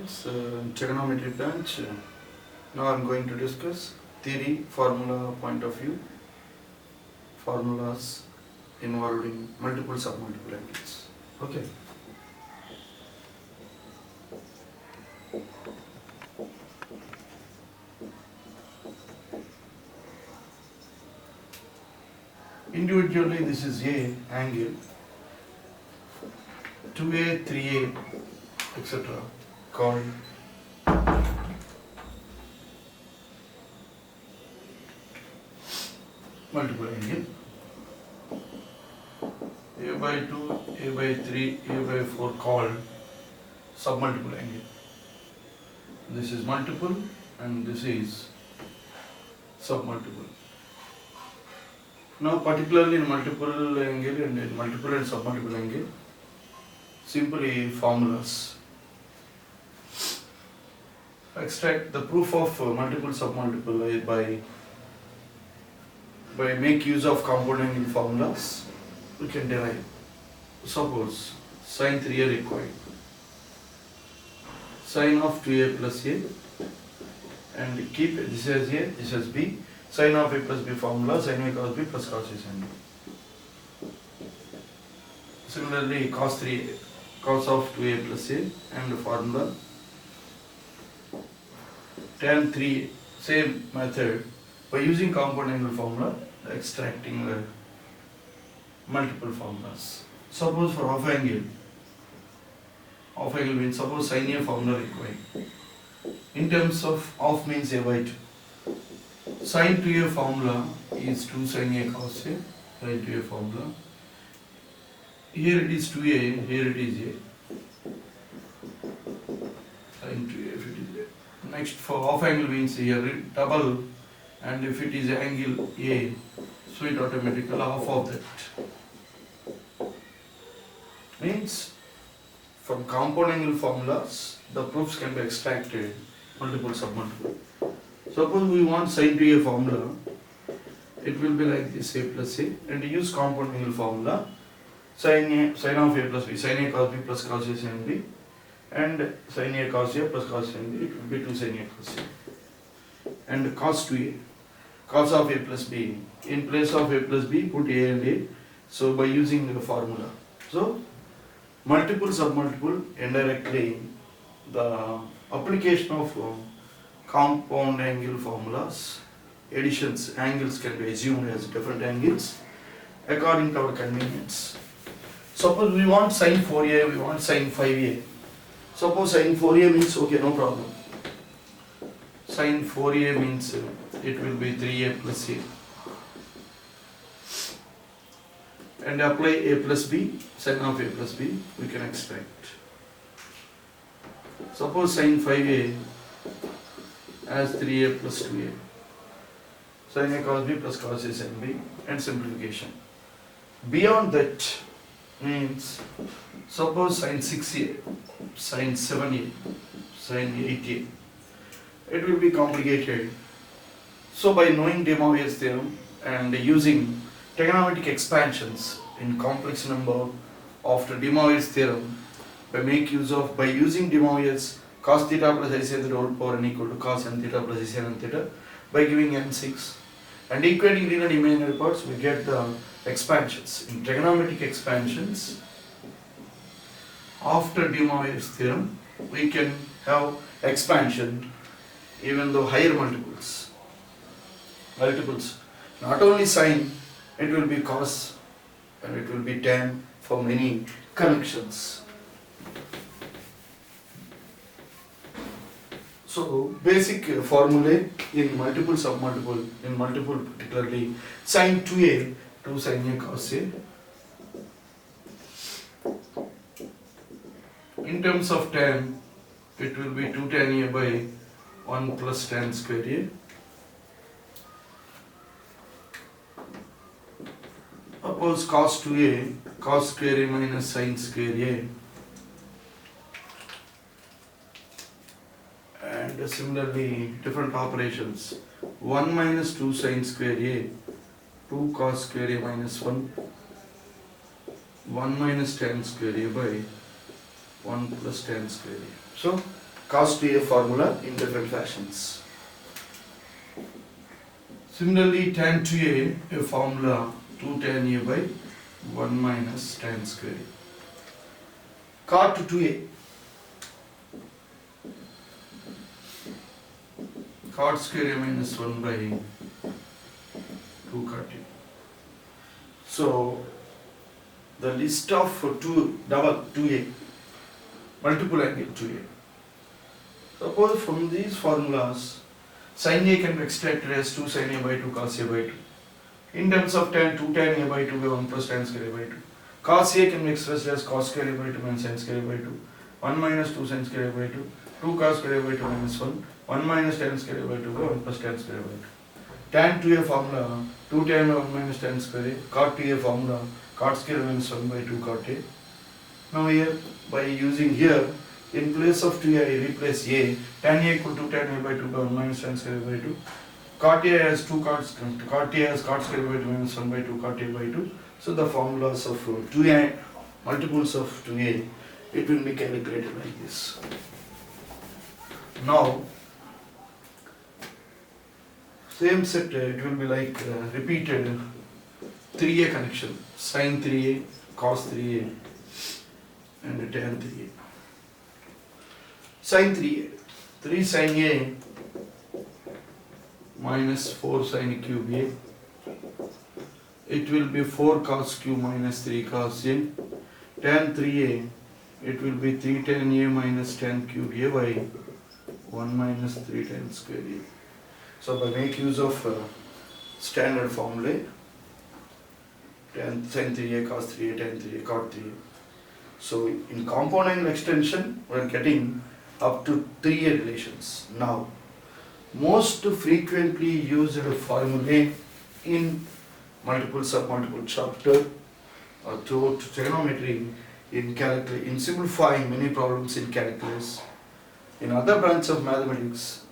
students, trigonometry branch. Now I am going to discuss theory, formula point of view, formulas involving multiple submultiple angles. Okay. Individually, this is A angle, 2A, 3A, etc. called multiple angle. A by 2, A by 3, A by 4 called submultiple angle. This is multiple and this is submultiple. Now particularly in multiple angle and in multiple and submultiple angle, simply formulas. Extract the proof of multiple submultiple by make use of compound angle formulas. We can derive. Suppose sin 3a required, sin of 2a plus a, and keep this as a, this as b. Sin of a plus b formula, sin a cos b plus cos a sin b. Similarly, cos of 2a plus a, and the formula tan 3, same method, by using compound angle formula, extracting the multiple formulas. Suppose for half angle means suppose sin a formula required. In terms of half means a by 2. Sin 2a formula is 2 sin a cos a, sin 2a formula. Here it is 2a, here it is a. Sin 2a, if it is a. Next for half angle means here double, and if it is angle a, so it automatically half of that. Means from compound angle formulas, the proofs can be extracted multiple submultiple. Suppose we want sin 2a formula, it will be like this, a plus a, and use compound angle formula, sin of a plus b, sin a cos b plus cos a sin b, and sin a cos a plus cos sin b, it will be 2 sin a cos a. And cos 2a, cos of a plus b, in place of a plus b, put a and a, so by using the formula. So, multiple submultiple, indirectly, the application of compound angle formulas, additions, angles can be assumed as different angles according to our convenience. Suppose we want sin 4a, we want sin 5a. Suppose sin 4a means okay, no problem. Sin 4a means it will be 3a plus a. And apply a plus b, sin of a plus b, we can extract. Suppose sin 5a as 3a plus 2a, sin a cos b plus cos a sin b, and simplification. Beyond that means, suppose sin 6a, sin 7a, sin 8a, it will be complicated. So by knowing De Moivre's theorem and using trigonometric expansions in complex number after De Moivre's theorem, by using De Moivre's cos theta plus I say the whole power n equal to cos n theta plus I say n theta, by giving n6 and equating real and imaginary parts, we get the expansions. In trigonometric expansions after De Moivre's theorem, we can have expansion even though higher multiples. Not only sin, it will be cos and it will be tan for many connections. So basic formulae in multiple submultiple, in multiple particularly sin 2a, 2 sin a cos a. In terms of tan, it will be 2 tan a by 1 plus tan square a. Suppose cos 2a, cos square a minus sin square a. And similarly, different operations. 1 minus 2 sin square a, 2 cos square a minus 1, 1 minus tan square a by 1 plus tan square a. So, cos 2a formula in different fashions. Similarly, tan 2a, a formula 2 tan a by 1 minus tan square a. Cot 2a, cot square a minus 1 by 2 cot a. So the list of double 2a, multiple angle 2a. Suppose from these formulas, sin a can be extracted as 2 sin a by 2 cos a by 2. In terms of tan, 2 tan a by 2 by 1 plus tan square a by 2. Cos a can be expressed as cos square a by 2 minus sin square a by 2. 1 minus 2 sin square a by 2. 2 cos square a by 2 minus 1. 1 minus tan square a by 2 by 1 plus tan square a by 2. Tan 2a formula 2 tan by 1 minus tan square a. Cot 2a formula cot square minus 1 by 2 cot a. Now here, by using here, in place of 2a I replace a. Tan a equal to tan a by 2 by 1 minus tan square a by 2. Cot a has 2 cots, cot a has cot square by 2 minus 1 by 2 cot a by 2. So the formulas of 2a, multiples of 2a, it will be calculated like this. Now, same set, it will be like repeated 3a connection, sin 3a, cos 3a and tan 3a. Sin 3a, 3 sin a minus 4 sin cube a. It will be 4 cos q minus 3 cos a. Tan 3a, it will be 3 tan a minus tan cube a by 1 minus 3 tan square a. So by make use of standard formula, tan sin 3a cos 3a tan 3a cot 3a. So in compound angle extension, we are getting up to 3a relations. Now, most frequently used formulae in multiple submultiple chapter or throughout trigonometry in simplifying many problems in calculus. In other branches of mathematics,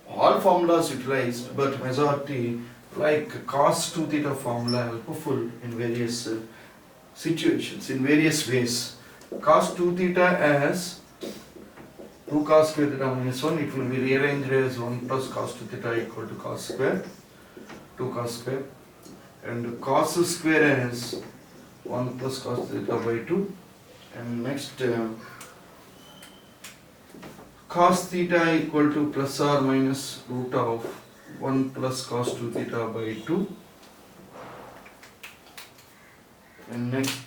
all formulas utilized, but majority like cos 2 theta formula helpful in various situations, in various ways. Cos 2 theta as 2 cos square theta minus 1, it will be rearranged as 1 plus cos 2 theta equal to cos square, 2 cos square, and cos square as 1 plus cos theta by 2, and next cos theta equal to plus or minus root of 1 plus cos 2 theta by 2, and next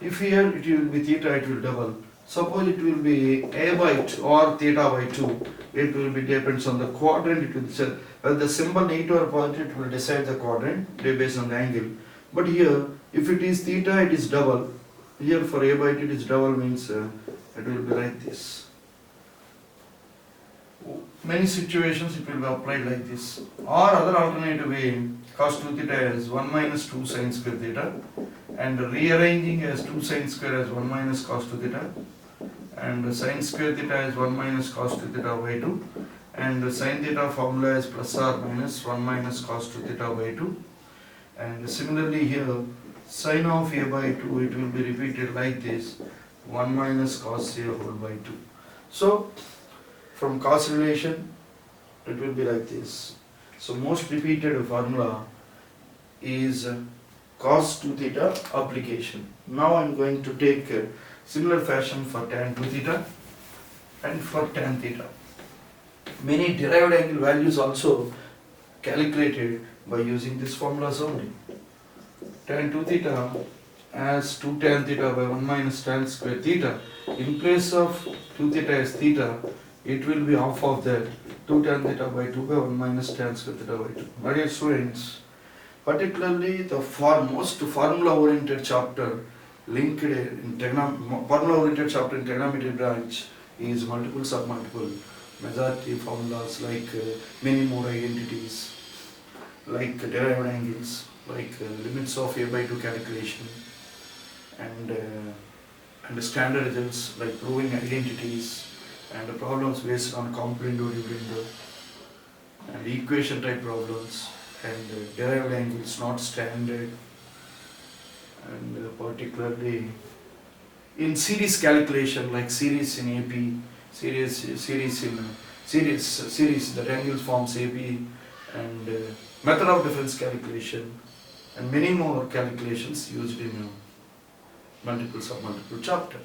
if here it will be theta, it will double. Suppose it will be a by 2 or theta by 2, it will be depends on the quadrant, it will decide whether the symbol negative or positive, it will decide the quadrant based on the angle. But here, if it is theta, it is double. Here for a by 2 it is double, means it will be like this. Many situations it will be applied like this. Or other alternative way, cos 2 theta is 1 minus 2 sin square theta, and rearranging as 2 sin square as 1 minus cos 2 theta, and sin square theta is 1 minus cos 2 theta by 2, and sin theta formula is plus or minus 1 minus cos 2 theta by 2, and similarly here sin of a by 2, it will be repeated like this, 1 minus cos a whole by 2. So from cos relation it will be like this. So most repeated formula is cos 2 theta application. Now I am going to take similar fashion for tan 2 theta and for tan theta. Many derived angle values also calculated by using this formulas only. Tan 2 theta as 2 tan theta by 1 minus tan square theta. In place of 2 theta as theta, it will be half of that, 2 tan theta by 2 by 1 minus tan square theta by 2. My dear students, particularly the most formula oriented chapter linked in formula oriented chapter in trigonometry branch is multiple submultiple, majority formulas like many mode identities, like derived angles, like limits of a by 2 calculation, and standard results like proving identities, and problems based on componendo dividendo, and equation type problems, and derived angles not standard, and particularly in series calculation, like series in AP, series that angles forms AP, and method of difference calculation, and many more calculations used in multiple submultiple chapter.